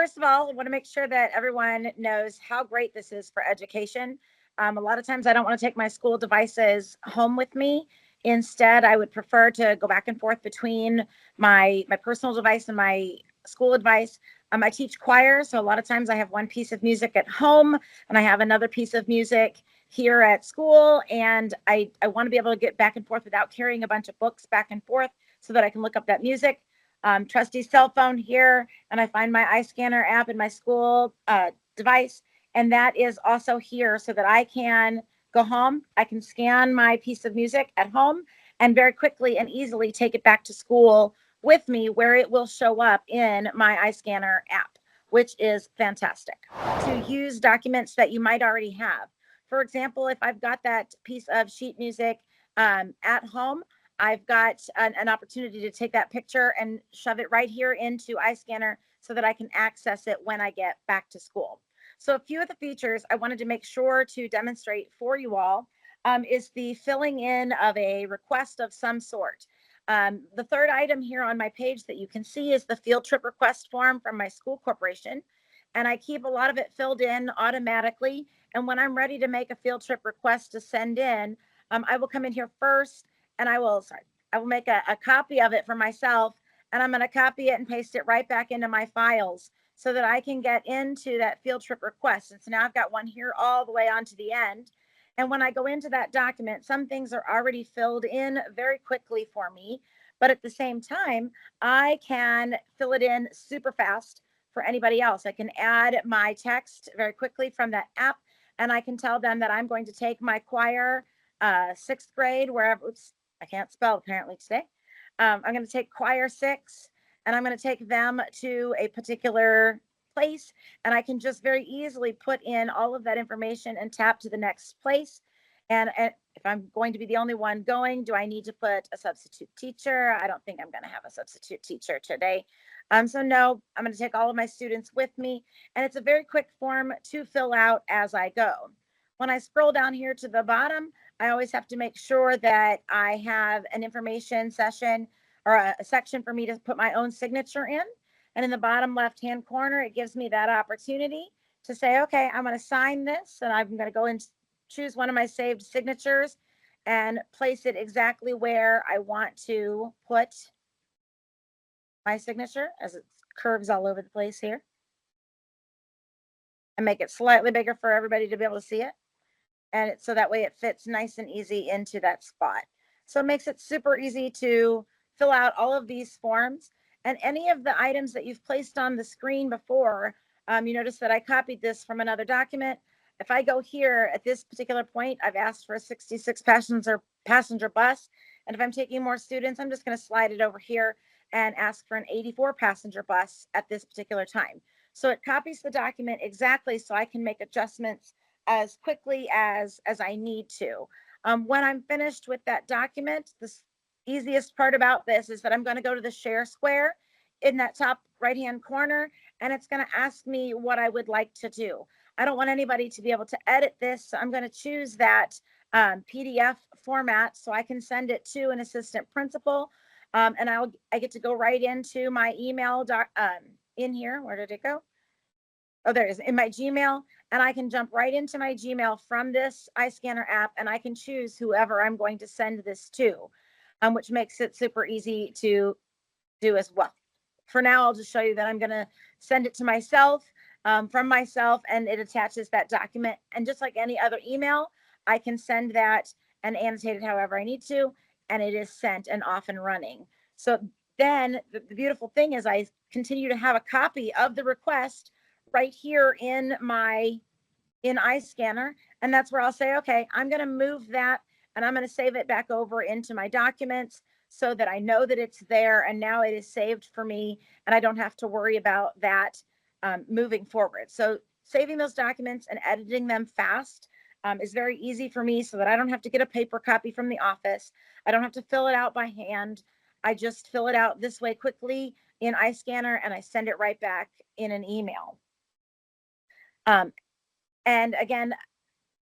first of all, I want to make sure that everyone knows how great this is for education. A lot of times I don't want to take my school devices home with me. Instead, I would prefer to go back and forth between my personal device and my school device. I teach choir, so a lot of times I have one piece of music at home and I have another piece of music here at school. And I want to be able to get back and forth without carrying a bunch of books back and forth so that I can look up that music. Trusty cell phone here, and I find my iScanner app in my school device, and that is also here so that I can go home. I can scan my piece of music at home and very quickly and easily take it back to school with me, where it will show up in my iScanner app, which is fantastic. To use documents that you might already have. For example, if I've got that piece of sheet music at home, I've got an opportunity to take that picture and shove it right here into iScanner so that I can access it when I get back to school. So a few of the features I wanted to make sure to demonstrate for you all is the filling in of a request of some sort. The third item here on my page that you can see is the field trip request form from my school corporation. And I keep a lot of it filled in automatically. And when I'm ready to make a field trip request to send in, I will come in here first and I will make a copy of it for myself, and I'm going to copy it and paste it right back into my files so that I can get into that field trip request. And so now I've got one here all the way onto the end. And when I go into that document, some things are already filled in very quickly for me. But at the same time, I can fill it in super fast for anybody else. I can add my text very quickly from that app, and I can tell them that I'm going to take my choir sixth grade, wherever. Oops, I can't spell apparently today. I'm going to take choir six, and I'm going to take them to a particular place, and I can just very easily put in all of that information and tap to the next place. And if I'm going to be the only one going, do I need to put a substitute teacher? I don't think I'm going to have a substitute teacher today. So no, I'm going to take all of my students with me, and it's a very quick form to fill out as I go. When I scroll down here to the bottom, I always have to make sure that I have an information session or a section for me to put my own signature in. And in the bottom left-hand corner, it gives me that opportunity to say, okay, I'm going to sign this, and I'm going to go and choose one of my saved signatures and place it exactly where I want to put my signature, as it curves all over the place here, and make it slightly bigger for everybody to be able to see it. And so that way it fits nice and easy into that spot. So it makes it super easy to fill out all of these forms, and any of the items that you've placed on the screen before. You notice that I copied this from another document. If I go here at this particular point, I've asked for a 66 passenger bus. And if I'm taking more students, I'm just going to slide it over here and ask for an 84 passenger bus at this particular time. So it copies the document exactly so I can make adjustments as quickly as I need to. When I'm finished with that document, the easiest part about this is that I'm going to go to the share square in that top right hand corner, and it's going to ask me what I would like to do. I don't want anybody to be able to edit this, so I'm going to choose that PDF format so I can send it to an assistant principal. And I get to go right into my email in here. Where did it go? Oh, there it is, in my Gmail, and I can jump right into my Gmail from this iScanner app, and I can choose whoever I'm going to send this to, which makes it super easy to do as well. For now, I'll just show you that I'm going to send it to myself, from myself, and it attaches that document. And just like any other email, I can send that and annotate it however I need to, and it is sent and off and running. So then the beautiful thing is I continue to have a copy of the request right here in iScanner, and that's where I'll say, okay, I'm going to move that and I'm going to save it back over into my documents so that I know that it's there and now it is saved for me and I don't have to worry about that moving forward. So saving those documents and editing them fast is very easy for me so that I don't have to get a paper copy from the office. I don't have to fill it out by hand. I just fill it out this way quickly in iScanner and I send it right back in an email. And again,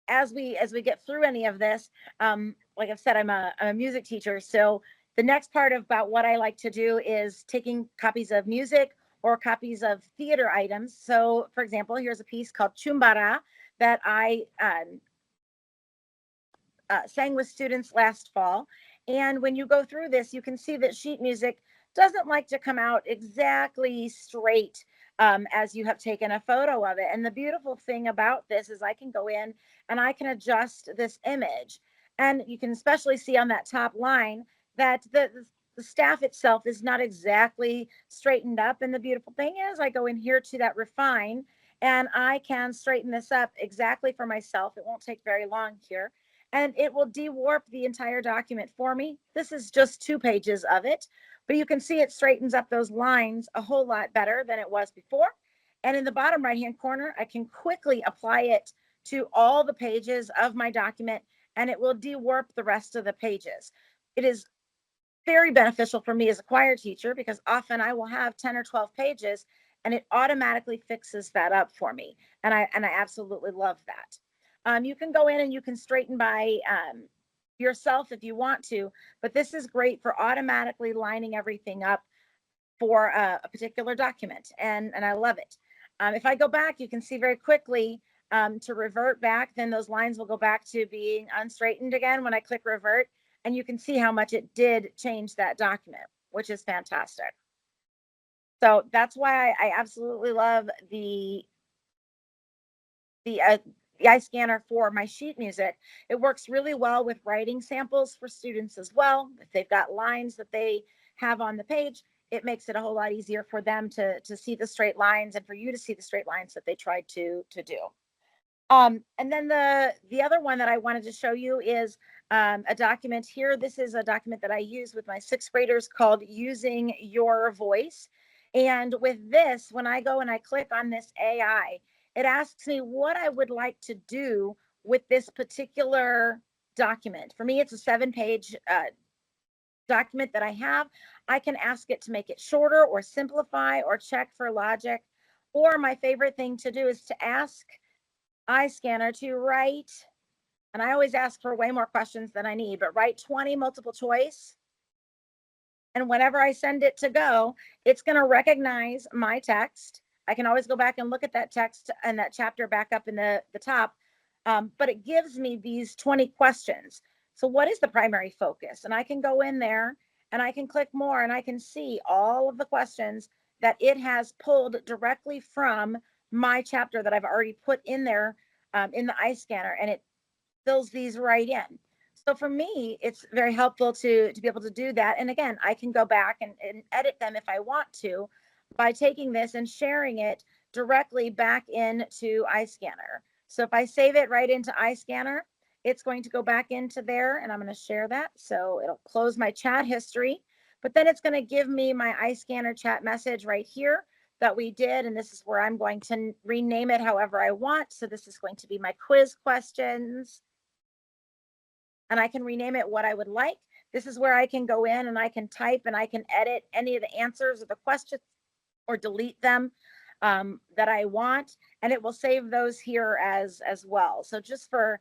as we get through any of this, like I've said, I'm a music teacher. So the next part about what I like to do is taking copies of music or copies of theater items. So, for example, here's a piece called Chumbara that I sang with students last fall. And when you go through this, you can see that sheet music doesn't like to come out exactly straight as you have taken a photo of it. And the beautiful thing about this is I can go in and I can adjust this image. And you can especially see on that top line that the staff itself is not exactly straightened up. And the beautiful thing is I go in here to that refine and I can straighten this up exactly for myself. It won't take very long here, and it will de-warp the entire document for me. This is just 2 pages of it, but you can see it straightens up those lines a whole lot better than it was before. And in the bottom right-hand corner, I can quickly apply it to all the pages of my document, and it will de-warp the rest of the pages. It is very beneficial for me as a choir teacher because often I will have 10 or 12 pages and it automatically fixes that up for me. And I absolutely love that. You can go in and you can straighten by yourself if you want to, but this is great for automatically lining everything up for a particular document, and I love it. If I go back, you can see very quickly to revert back, then those lines will go back to being unstraightened again when I click revert, and you can see how much it did change that document, which is fantastic. So that's why I absolutely love the uh, the iScanner for my sheet music. It works really well with writing samples for students as well. If they've got lines that they have on the page, it makes it a whole lot easier for them to see the straight lines and for you to see the straight lines that they tried to do. And then the other one that I wanted to show you is a document here. This is a document that I use with my 6th graders called Using Your Voice. And with this, when I go and I click on this AI, it asks me what I would like to do with this particular document. For me, it's a 7-page document that I have. I can ask it to make it shorter or simplify or check for logic. Or my favorite thing to do is to ask iScanner to write, and I always ask for way more questions than I need, but write 20 multiple choice. And whenever I send it to go, it's going to recognize my text. I can always go back and look at that text and that chapter back up in the top. But it gives me these 20 questions. So what is the primary focus? And I can go in there and I can click more and I can see all of the questions that it has pulled directly from my chapter that I've already put in there in the iScanner, and it fills these right in. So for me, it's very helpful to be able to do that. And again, I can go back and edit them if I want to by taking this and sharing it directly back into iScanner. So if I save it right into iScanner, it's going to go back into there, and I'm going to share that. So it'll close my chat history, but then it's going to give me my iScanner chat message right here that we did. And this is where I'm going to rename it however I want. So this is going to be my quiz questions, and I can rename it what I would like. This is where I can go in and I can type and I can edit any of the answers or the questions or delete them that I want, and it will save those here as well. So just for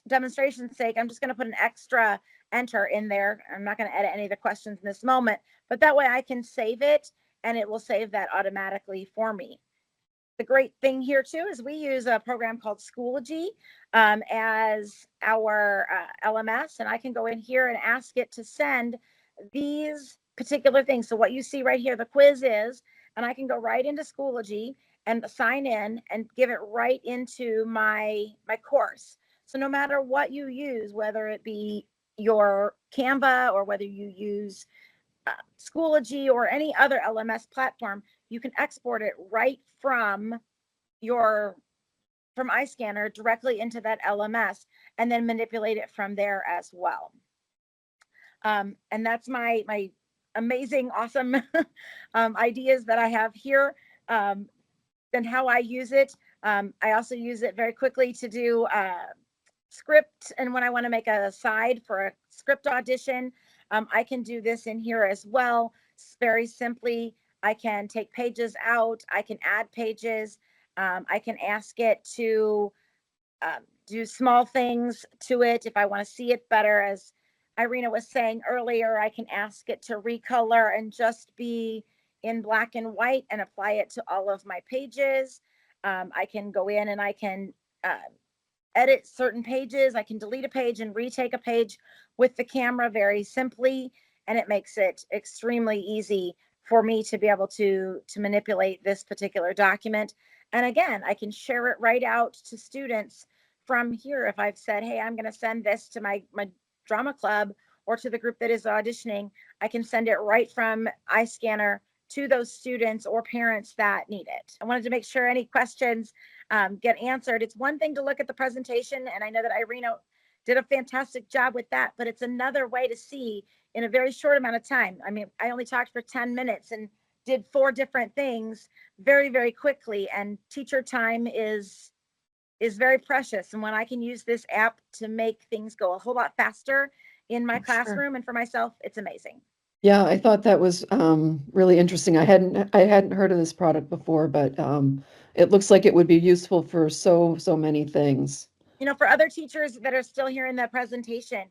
demonstration's sake, I'm just going to put an extra enter in there. I'm not going to edit any of the questions in this moment, but that way I can save it and it will save that automatically for me. The great thing here too is we use a program called Schoology as our LMS, and I can go in here and ask it to send these particular things. So what you see right here, the quiz is, and I can go right into Schoology and sign in and give it right into my course. So no matter what you use, whether it be your Canva or whether you use Schoology or any other LMS platform, you can export it right from iScanner directly into that LMS and then manipulate it from there as well. And that's my amazing, awesome ideas that I have here, and how I use it. I also use it very quickly to do script, and when I want to make a side for a script audition, I can do this in here as well. Very simply, I can take pages out, I can add pages, I can ask it to do small things to it if I want to see it better. As Irina was saying earlier, I can ask it to recolor and just be in black and white and apply it to all of my pages. I can go in and I can edit certain pages. I can delete a page and retake a page with the camera very simply, and it makes it extremely easy for me to be able to manipulate this particular document. And again, I can share it right out to students from here. If I've said, hey, I'm going to send this to my drama club or to the group that is auditioning, I can send it right from iScanner to those students or parents that need it. I wanted to make sure any questions get answered. It's one thing to look at the presentation, and I know that Irina did a fantastic job with that, but it's another way to see in a very short amount of time. I mean, I only talked for 10 minutes and did 4 different things very, very quickly, and teacher time is very precious. And when I can use this app to make things go a whole lot faster in my classroom and for myself, it's amazing. Yeah, I thought that was really interesting. I hadn't heard of this product before, but it looks like it would be useful for so many things. For other teachers that are still here in the presentation,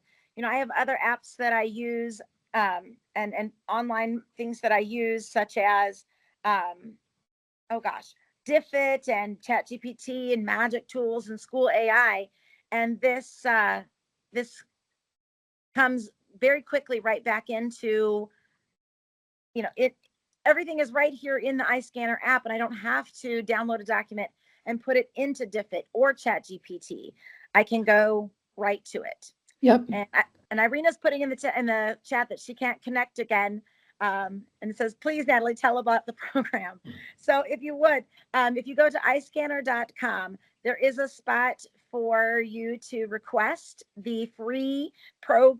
I have other apps that I use, and online things that I use, such as, oh gosh, Diffit and ChatGPT and Magic Tools and School AI. And this comes very quickly right back into, it everything is right here in the iScanner app, and I don't have to download a document and put it into Diffit or ChatGPT. I can go right to it. Yep. And Irina's putting in the chat that she can't connect again. And it says, please, Natalie, tell about the program. So if you would, if you go to iScanner.com, there is a spot for you to request the free pro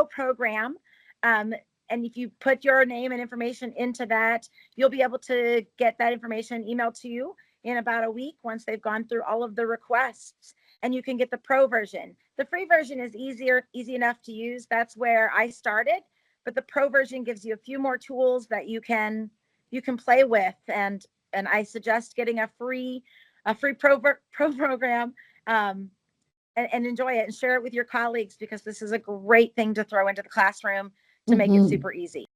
program. And if you put your name and information into that, you'll be able to get that information emailed to you in about a week once they've gone through all of the requests, and you can get the pro version. The free version is easy enough to use. That's where I started, but the pro version gives you a few more tools that you can play with, and I suggest getting a free pro program, and enjoy it and share it with your colleagues, because this is a great thing to throw into the classroom to make it super easy.